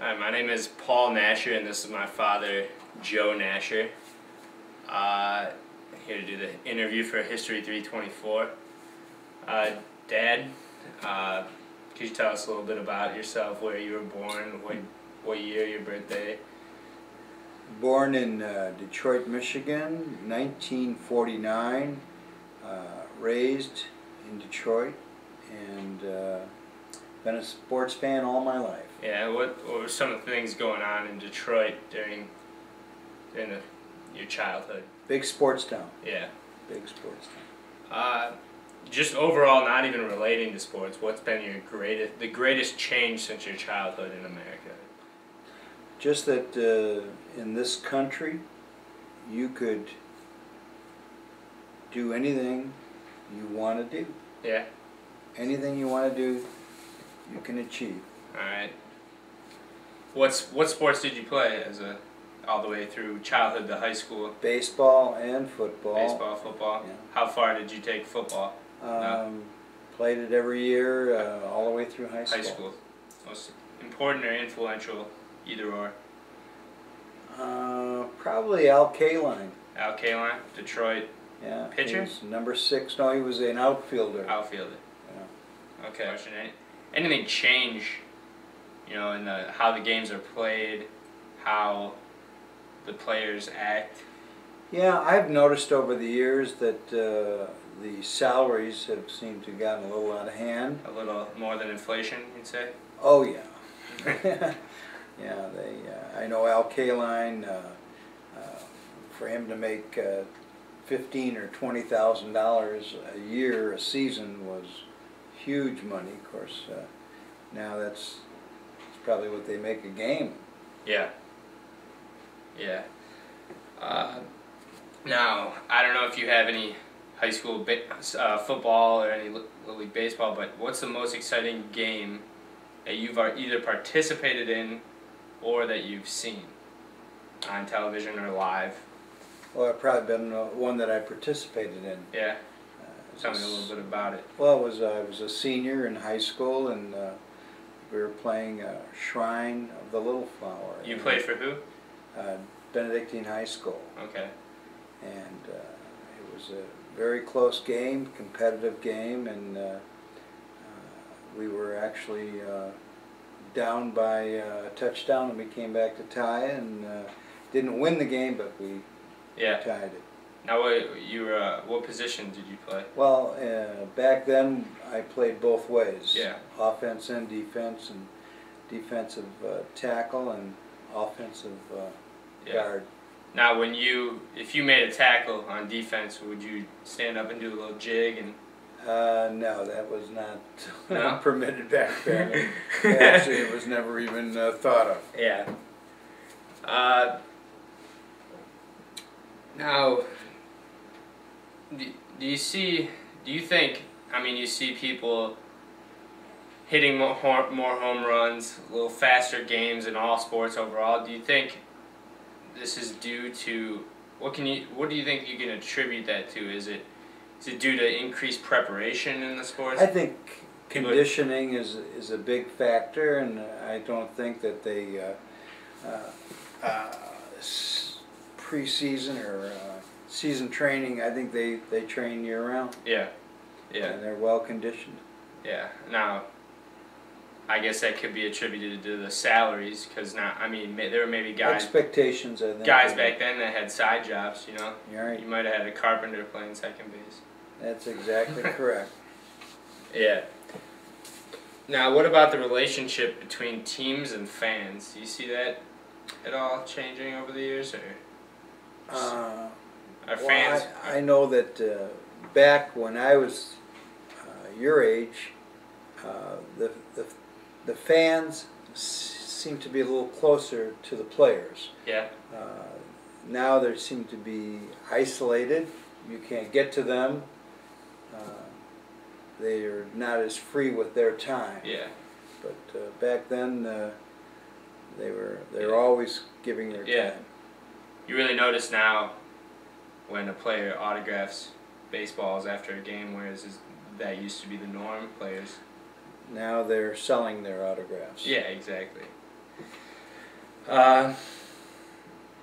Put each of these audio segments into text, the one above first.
Hi, my name is Paul Nasher, and this is my father, Joe Nasher. Here to do the interview for History 324. Dad, could you tell us a little bit about yourself, where you were born, what year, your birthday? Born in Detroit, Michigan, 1949. Raised in Detroit, and been a sports fan all my life. Yeah, what were some of the things going on in Detroit during your childhood? Big sports town. Yeah. Big sports town. Just overall, not even relating to sports, what's been the greatest change since your childhood in America? Just that in this country, you could do anything you want to do. Yeah. Anything you want to do, you can achieve. All right. What sports did you play all the way through childhood to high school? Baseball and football. Baseball, football. Yeah. How far did you take football? Played it every year, all the way through high school. High school. Most important or influential, either or? Probably Al Kaline. Al Kaline, Detroit. Yeah. Pitcher? He was number 6. No, he was an outfielder. Outfielder. Yeah. Okay. Anything change, in how the games are played, how the players act? Yeah, I've noticed over the years that the salaries have seemed to have gotten a little out of hand. A little more than inflation, you'd say? Oh yeah. Yeah, I know Al Kaline, for him to make $15,000 or $20,000 a year, a season, was huge money. Of course, now that's probably what they make a game. Yeah. Yeah. Now, I don't know if you have any high school football or any Little League baseball, but what's the most exciting game that you've either participated in or that you've seen on television or live? Well, I've probably been one that I participated in. Yeah. Tell me a little bit about it. Well, I was a senior in high school, and we were playing Shrine of the Little Flower. You played for who? Benedictine High School. Okay. And it was a very close game, competitive game, and we were actually down by a touchdown, and we came back to tie, and didn't win the game, but we tied it. Now, what position did you play? Well, back then I played both ways. Yeah. Offense and defense, and defensive tackle and offensive guard. Now, if you made a tackle on defense, would you stand up and do a little jig and? No, that was No? not permitted back then. Actually, it was never even thought of. Yeah. Now, do you think, you see people hitting more home runs, a little faster games in all sports overall. Do you think this is due to, what do you think you can attribute that to? Is it due to increased preparation in the sports? I think conditioning is a big factor, and I don't think that they pre-season or season training. I think they train year round. Yeah, yeah. And they're well conditioned. Yeah. Now, I guess that could be attributed to the salaries, because now, there were maybe guys. Expectations, I think. Guys back then that had side jobs, You're right. You might have had a carpenter playing second base. That's exactly correct. Yeah. Now, what about the relationship between teams and fans? Do you see that at all changing over the years, or are fans? Well, I know that back when I was your age, the fans seem to be a little closer to the players. Yeah. Now they seem to be isolated. You can't get to them. They are not as free with their time. Yeah. But back then, they were always giving their time. You really notice now when a player autographs baseballs after a game, whereas that used to be the norm. Players Now they're selling their autographs. Yeah, exactly.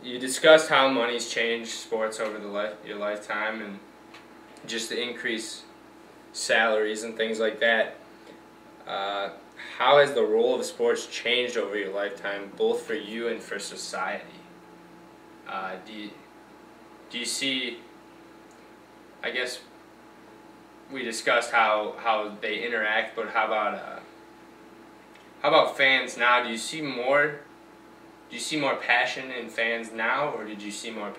You discussed how money's changed sports over your lifetime, and just the increased salaries and things like that. How has the role of sports changed over your lifetime, both for you and for society? Do you see, I guess we discussed how they interact, but how about fans now? Do you see more passion in fans now, or did you see more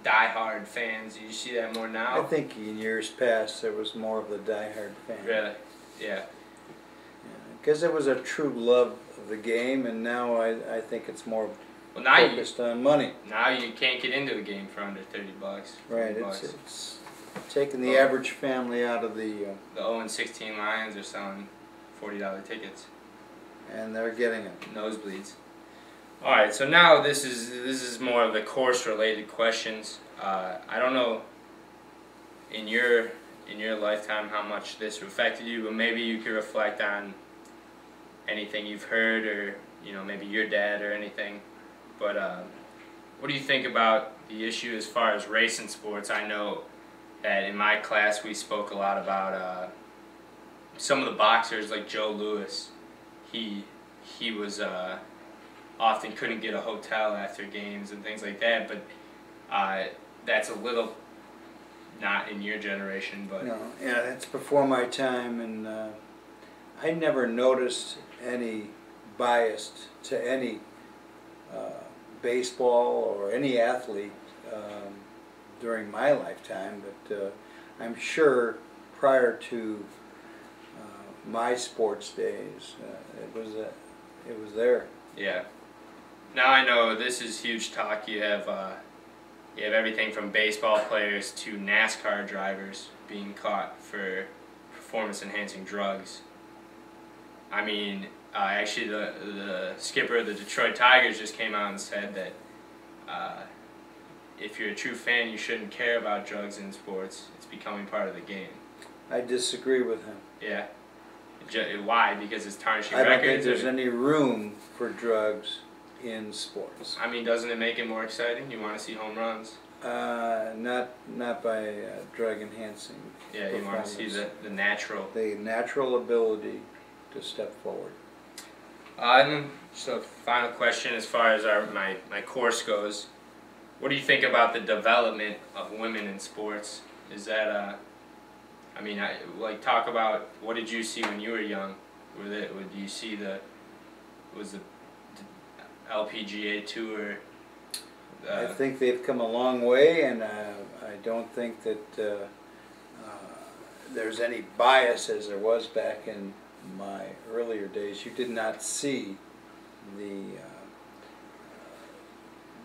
diehard fans? Do you see that more now? I think in years past there was more of the diehard fan. Really? Yeah. Because it was a true love of the game, and now I think it's more now focused on money. Now you can't get into a game for under $30. Right. It's taking the average family out of the 0-16 Lions are selling $40 tickets, and they're getting it. Nosebleeds. All right, so now this is more of the course-related questions. I don't know in your lifetime how much this affected you, but maybe you could reflect on anything you've heard, or maybe your dad or anything. But what do you think about the issue as far as racing sports? I know that in my class we spoke a lot about some of the boxers, like Joe Louis. He was often couldn't get a hotel after games and things like that, but that's a little not in your generation. But no, yeah, that's before my time, and I never noticed any bias to any baseball or any athlete during my lifetime, but I'm sure prior to my sports days, it was there. Yeah. Now I know this is huge talk. You have everything from baseball players to NASCAR drivers being caught for performance-enhancing drugs. I mean, actually the skipper of the Detroit Tigers just came out and said that if you're a true fan, you shouldn't care about drugs in sports. It's becoming part of the game. I disagree with him. Yeah. Why? Because it's tarnishing records? I records? don't think there's any room for drugs in sports. I mean, doesn't it make it more exciting? You want to see home runs? Not by drug enhancing. Yeah, you want to see the natural ability to step forward. So final question as far as my course goes. What do you think about the development of women in sports? Is that talk about what did you see when you were young? Do you see was the LPGA tour? I think they've come a long way, and I don't think that there's any bias as there was back in my earlier days. You did not see the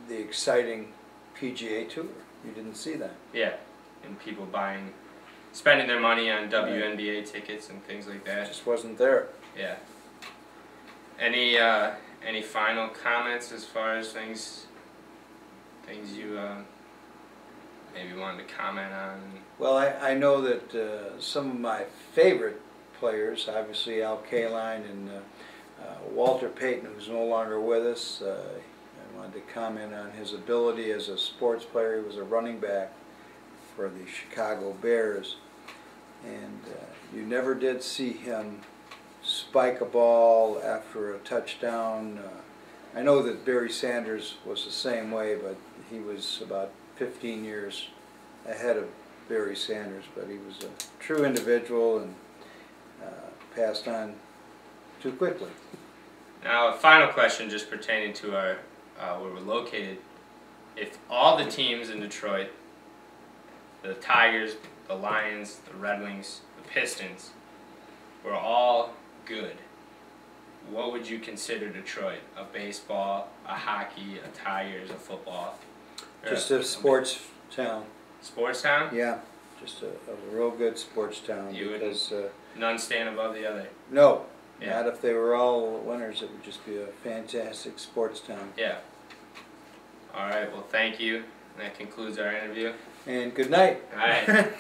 exciting PGA Tour. You didn't see that. Yeah, and people spending their money on WNBA tickets and things like that. It just wasn't there. Yeah. Any final comments as far as things you maybe wanted to comment on? Well, I know that some of my favorite players, obviously Al Kaline and Walter Payton, who's no longer with us. I wanted to comment on his ability as a sports player. He was a running back for the Chicago Bears, and you never did see him spike a ball after a touchdown. I know that Barry Sanders was the same way, but he was about 15 years ahead of Barry Sanders, but he was a true individual and passed on too quickly. Now, a final question just pertaining to where we're located. If all the teams in Detroit, the Tigers, the Lions, the Red Wings, the Pistons, were all good, what would you consider Detroit? A baseball, a hockey, a Tigers, a football? Just a sports town. Sports town? Yeah, just a real good sports town. Because none stand above the other. No, not if they were all winners. It would just be a fantastic sports town. Yeah. All right. Well, thank you. That concludes our interview. And good night. All right.